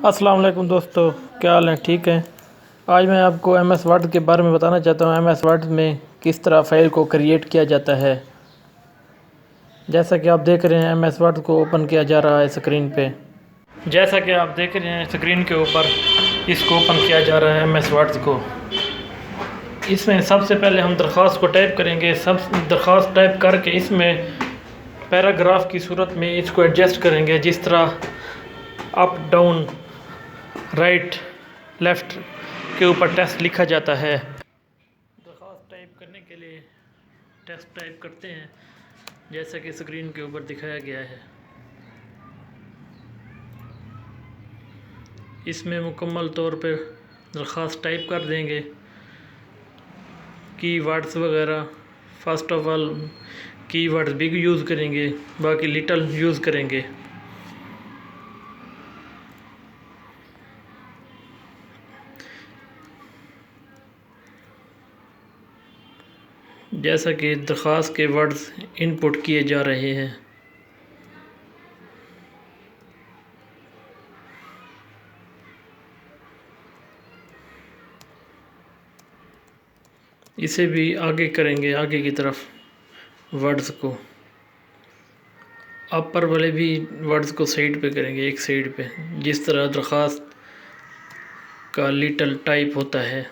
अस्सलाम वालेकुम दोस्तों, क्या हाल है? ठीक है। आज मैं आपको एम एस वर्ड के बारे में बताना चाहता हूँ। एम एस वर्ड में किस तरह फाइल को क्रिएट किया जाता है। जैसा कि आप देख रहे हैं, एम एस वर्ड को ओपन किया जा रहा है स्क्रीन पे। जैसा कि आप देख रहे हैं स्क्रीन के ऊपर, इसको ओपन किया जा रहा है एम एस वर्ड को। इसमें सबसे पहले हम दरख्वास्त को टाइप करेंगे। सब दरख्वास्त टाइप करके इसमें पैराग्राफ की सूरत में इसको एडजस्ट करेंगे, जिस तरह अप डाउन राइट लेफ़्ट के ऊपर टेस्ट लिखा जाता है। दरख्वास्त टाइप करने के लिए टेस्ट टाइप करते हैं, जैसा कि स्क्रीन के ऊपर दिखाया गया है। इसमें मुकम्मल तौर पर दरख्वास्त टाइप कर देंगे। कीवर्ड्स वगैरह first of all keywords big use करेंगे, बाकी लिटल यूज़ करेंगे। जैसा कि दरख्वास्त के वर्ड्स इनपुट किए जा रहे हैं। इसे भी आगे करेंगे, आगे की तरफ वर्ड्स को अपर वाले भी वर्ड्स को साइड पे करेंगे, एक साइड पे, जिस तरह दरख्वास्त का लिटल टाइप होता है।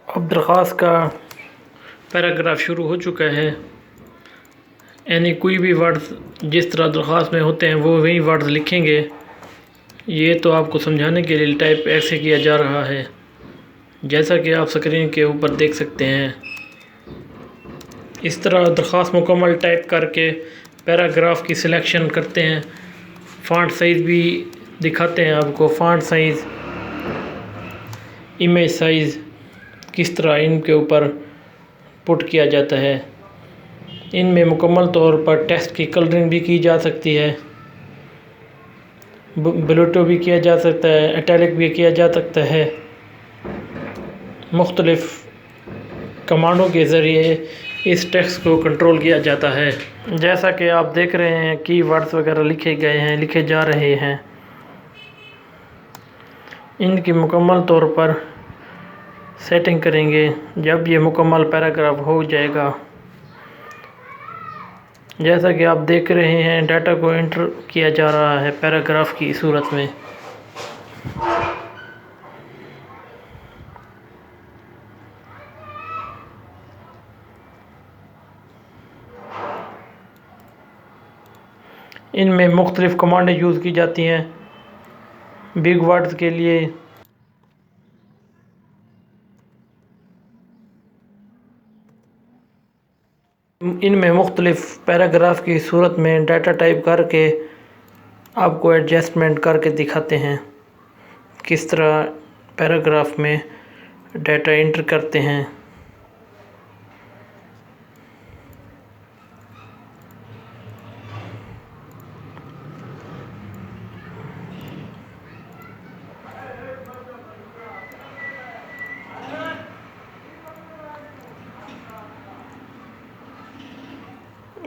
अब दरख्वास्त का पैराग्राफ शुरू हो चुका है। यानी कोई भी वर्ड्स जिस तरह दरख्वास्त में होते हैं वो वही वर्ड्स लिखेंगे। ये तो आपको समझाने के लिए टाइप ऐसे किया जा रहा है, जैसा कि आप स्क्रीन के ऊपर देख सकते हैं। इस तरह दरख्वास्त मुकम्मल टाइप करके पैराग्राफ की सिलेक्शन करते हैं। फ़ॉन्ट साइज़ भी दिखाते हैं आपको, फ़ॉन्ट साइज़, इमेज साइज़, किस तरह इनके ऊपर पुट किया जाता है। इनमें मुकम्मल तौर पर टेक्स्ट की कलरिंग भी की जा सकती है, ब्लूटो भी किया जा सकता है, इटैलिक भी किया जा सकता है। मुख्तलिफ़ कमांडों के ज़रिए इस टेक्स्ट को कंट्रोल किया जाता है। जैसा कि आप देख रहे हैं, कीवर्ड्स वगैरह लिखे गए हैं, लिखे जा रहे हैं। इनकी मुकम्मल तौर पर सेटिंग करेंगे जब ये मुकम्मल पैराग्राफ हो जाएगा। जैसा कि आप देख रहे हैं, डाटा को एंटर किया जा रहा है पैराग्राफ की सूरत में। इनमें मुख्तलिफ़ कमांडें यूज़ की जाती हैं बिग वर्ड्स के लिए। इनमें मुख्तलिफ़ पैराग्राफ की सूरत में डाटा टाइप करके आपको एडजस्टमेंट करके दिखाते हैं, किस तरह पैराग्राफ में डाटा एंटर करते हैं।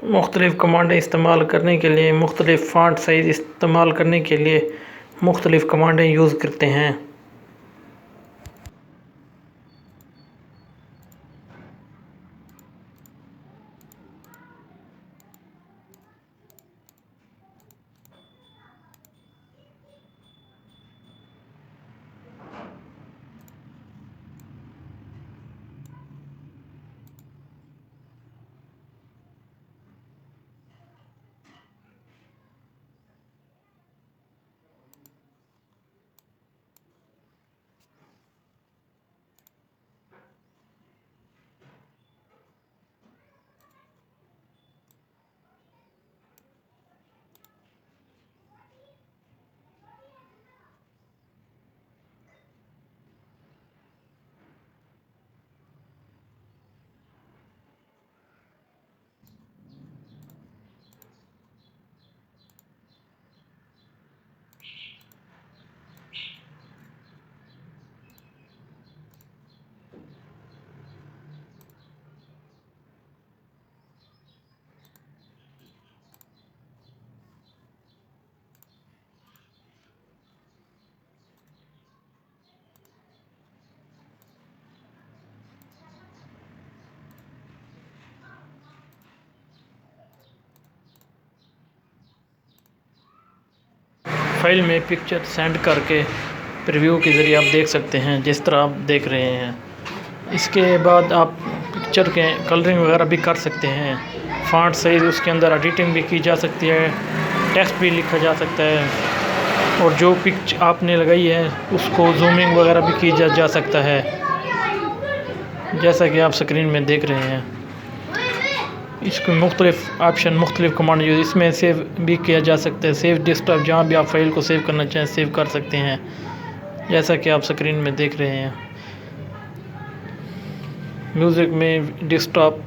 मुख्तलिफ़ कमांडें इस्तेमाल करने के लिए, मुख्तलिफ़ फ़ॉन्ट साइज़ इस्तेमाल करने के लिए मुख्तलिफ़ कमांडें यूज़ करते हैं। फाइल में पिक्चर सेंड करके प्रीव्यू के ज़रिए आप देख सकते हैं, जिस तरह आप देख रहे हैं। इसके बाद आप पिक्चर के कलरिंग वगैरह भी कर सकते हैं, फ़ॉन्ट साइज़ उसके अंदर एडिटिंग भी की जा सकती है, टेक्स्ट भी लिखा जा सकता है, और जो पिक्चर आपने लगाई है उसको जूमिंग वगैरह भी की जा सकता है, जैसा कि आप स्क्रीन में देख रहे हैं। इसको मुख्तलिफ़ ऑप्शन, मुख्तलिफ़ कमांड जो इसमें सेव भी किया जा सकता है। सेव डेस्कटॉप, जहाँ भी आप फाइल को सेव करना चाहें सेव कर सकते हैं, जैसा कि आप स्क्रीन में देख रहे हैं। म्यूज़िक में डेस्कटॉप